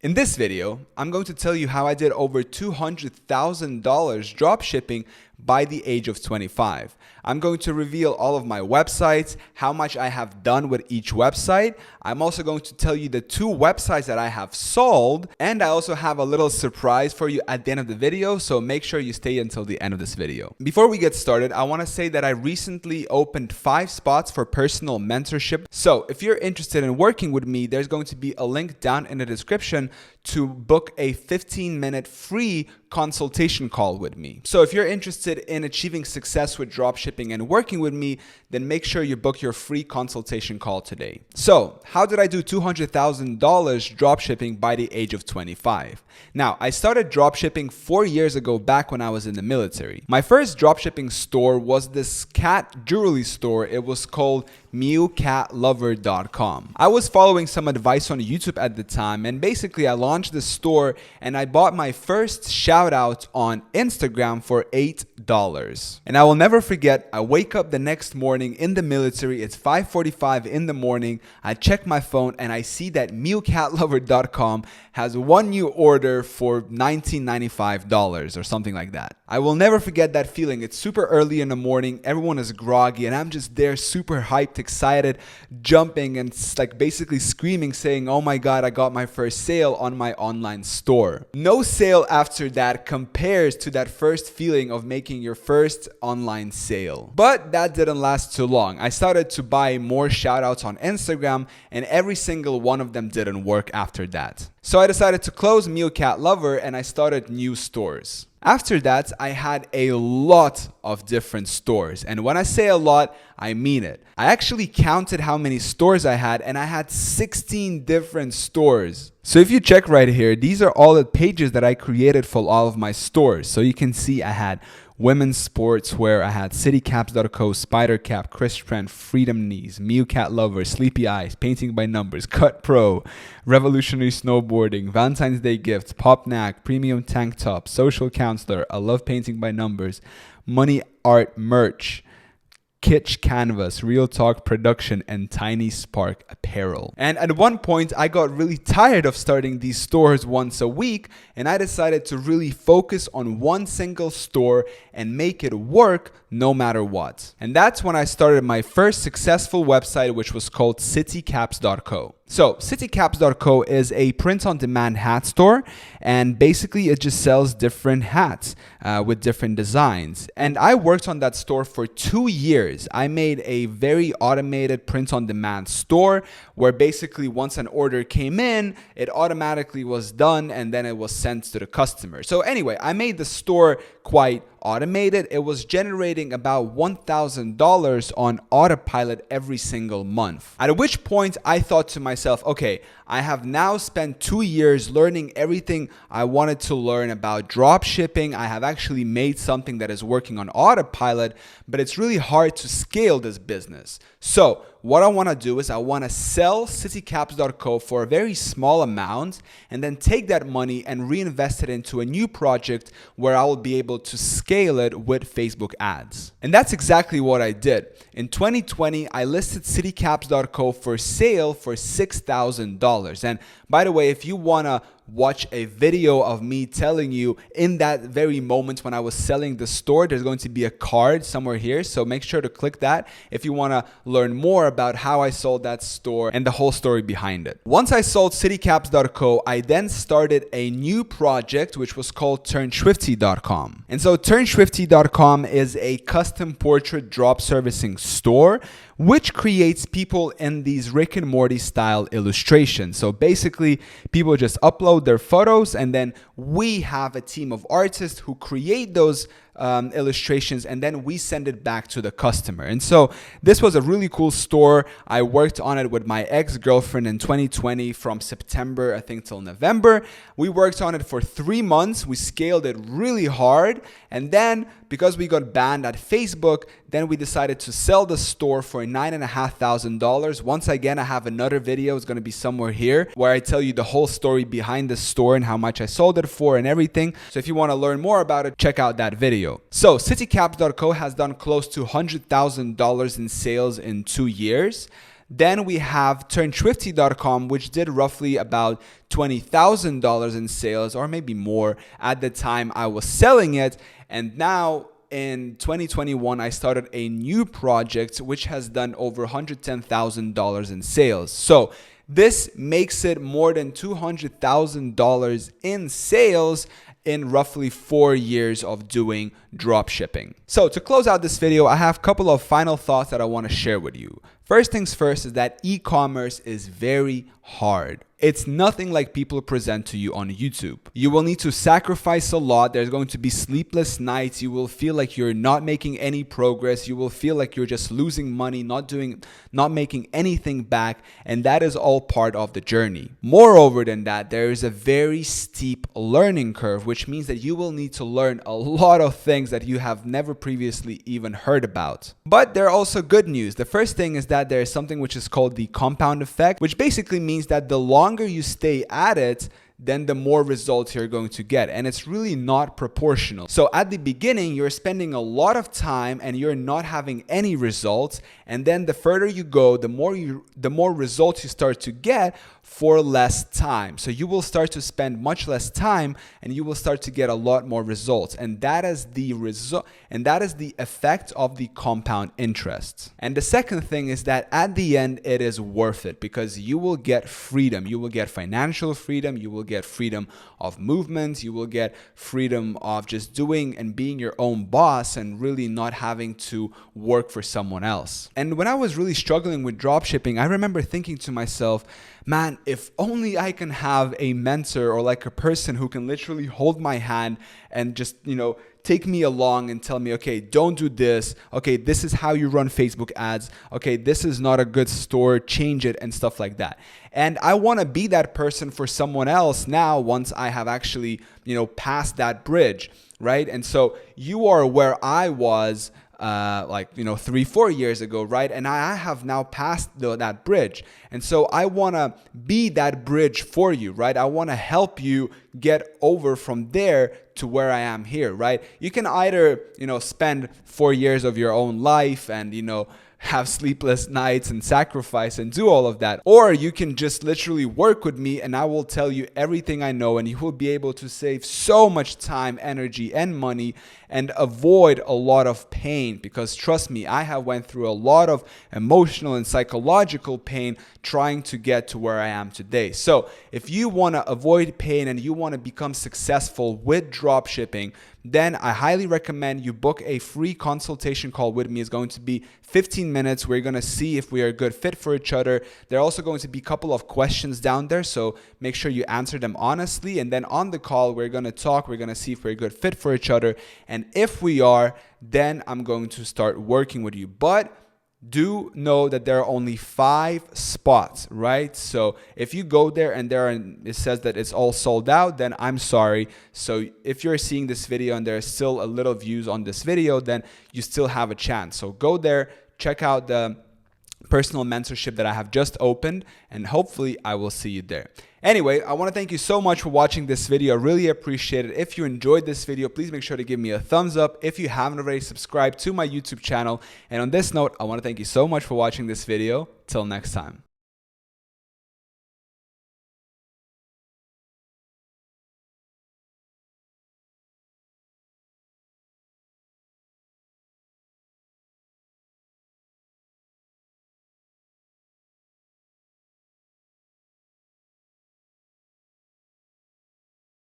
In this video, I'm going to tell you how I did over $200,000 dropshipping by the age of 25. I'm going to reveal all of my websites, how much I have done with each website. I'm also going to tell you the 2 websites that I have sold, and I also have a little surprise for you at the end of the video, so make sure you stay until the end of this video. Before we get started, I want to say that I recently opened 5 spots for personal mentorship. So if you're interested in working with me, there's going to be a link down in the description to book a 15-minute free consultation call with me. So if you're interested in achieving success with dropshipping and working with me, then make sure you book your free consultation call today. So how did I do $200,000 dropshipping by the age of 25? Now, I started dropshipping 4 years ago back when I was in the military. My first dropshipping store was this cat jewelry store. It was called MewCatLover.com. I was following some advice on YouTube at the time, and basically I launched the store and I bought my first shout out on Instagram for $8. And I will never forget, I wake up the next morning in the military, it's 5:45 in the morning, I check my phone and I see that MewCatLover.com has one new order for $19.95 or something like that. I will never forget that feeling. It's super early in the morning, everyone is groggy, and I'm just there super hyped, excited, jumping and like basically screaming, saying, oh my God, I got my first sale on my online store. No sale after that compares to that first feeling of making your first online sale. But that didn't last too long. I started to buy more shout outs on Instagram, and every single one of them didn't work after that. So I decided to close MewCatLover and I started new stores. After that, I had a lot of different stores. And when I say a lot, I mean it. I actually counted how many stores I had, and I had 16 different stores. So if you check right here, these are all the pages that I created for all of my stores. So you can see I had women's sportswear, I had citycaps.co, Spider Cap, Chris Trent, Freedom Knees, MewCatLover, Sleepy Eyes, Painting by Numbers, Cut Pro, Revolutionary Snowboarding, Valentine's Day Gifts, Pop Knack, Premium Tank Top, Social Counselor, I Love Painting by Numbers, Money Art Merch, Kitsch Canvas, Real Talk Production, and Tiny Spark Apparel. And at one point, I got really tired of starting these stores once a week, and I decided to really focus on one single store and make it work no matter what. And that's when I started my first successful website, which was called citycaps.co. So citycaps.co is a print-on-demand hat store, and basically it just sells different hats with different designs. And I worked on that store for 2 years. I made a very automated print-on-demand store where basically once an order came in, it automatically was done and then it was sent to the customer. So anyway, I made the store quite automated. It was generating about $1,000 on autopilot every single month. At which point I thought to myself, okay, I have now spent 2 years learning everything I wanted to learn about drop shipping. I have actually made something that is working on autopilot, but it's really hard to scale this business. So what I want to do is I want to sell citycaps.co for a very small amount and then take that money and reinvest it into a new project where I will be able to scale it with Facebook ads. And that's exactly what I did. In 2020, I listed citycaps.co for sale for $6,000. And by the way, if you want to watch a video of me telling you in that very moment when I was selling the store, there's going to be a card somewhere here. So make sure to click that if you want to learn more about how I sold that store and the whole story behind it. Once I sold citycaps.co, I then started a new project which was called TurnSwifty.com. And so TurnSwifty.com is a custom portrait drop servicing store which creates people in these Rick and Morty style illustrations. So basically, people just upload their photos and then we have a team of artists who create those illustrations, and then we send it back to the customer. And so this was a really cool store. I worked on it with my ex-girlfriend in 2020 from September, I think, till November. We worked on it for 3 months. We scaled it really hard. And then because we got banned at Facebook, then we decided to sell the store for $9,500. Once again, I have another video. It's going to be somewhere here where I tell you the whole story behind the store and how much I sold it for and everything. So if you want to learn more about it, check out that video. So citycaps.co has done close to $100,000 in sales in 2 years. Then we have TurnSwifty.com, which did roughly about $20,000 in sales, or maybe more at the time I was selling it. And now in 2021, I started a new project which has done over $110,000 in sales. So this makes it more than $200,000 in sales in roughly 4 years of doing dropshipping. So to close out this video, I have a couple of final thoughts that I want to share with you. First things first is that e-commerce is very hard. It's nothing like people present to you on YouTube. You will need to sacrifice a lot. There's going to be sleepless nights. You will feel like you're not making any progress. You will feel like you're just losing money, not making anything back. And that is all part of the journey. Moreover than that, there is a very steep learning curve, which means that you will need to learn a lot of things that you have never previously even heard about. But there are also good news. The first thing is that there is something which is called the compound effect, which basically means that the longer you stay at it, then the more results you're going to get. And it's really not proportional. So at the beginning, you're spending a lot of time and you're not having any results. And then the further you go, the more results you start to get for less time. So you will start to spend much less time and you will start to get a lot more results. And that is the result, and that is the effect of the compound interest. And the second thing is that at the end, it is worth it because you will get freedom. You will get financial freedom. You will get freedom of movement. You will get freedom of just doing and being your own boss and really not having to work for someone else. And when I was really struggling with dropshipping, I remember thinking to myself, man, if only I can have a mentor or like a person who can literally hold my hand and just, take me along and tell me, okay, don't do this. Okay, this is how you run Facebook ads. Okay, this is not a good store. Change it and stuff like that. And I want to be that person for someone else now once I have actually, passed that bridge, right? And so you are where I was 3-4 years ago, right? And I have now passed that bridge. And so I want to be that bridge for you, right? I want to help you get over from there to where I am here, right? You can either, spend 4 years of your own life and, have sleepless nights and sacrifice and do all of that. Or you can just literally work with me and I will tell you everything I know and you will be able to save so much time, energy, and money and avoid a lot of pain, because trust me, I have went through a lot of emotional and psychological pain trying to get to where I am today. So if you want to avoid pain and you want to become successful with dropshipping, then I highly recommend you book a free consultation call with me. It's going to be 15 minutes. We're going to see if we are a good fit for each other. There are also going to be a couple of questions down there, so make sure you answer them honestly. And then on the call, we're going to talk. We're going to see if we're a good fit for each other. And if we are, then I'm going to start working with you. But do know that there are only 5 spots, right? So if you go there and it says that it's all sold out, then I'm sorry. So if you're seeing this video and there's still a little views on this video, then you still have a chance. So go there, check out the personal mentorship that I have just opened, and hopefully I will see you there. Anyway, I want to thank you so much for watching this video. I really appreciate it. If you enjoyed this video, please make sure to give me a thumbs up. If you haven't already, subscribed to my YouTube channel. And on this note, I want to thank you so much for watching this video. Till next time.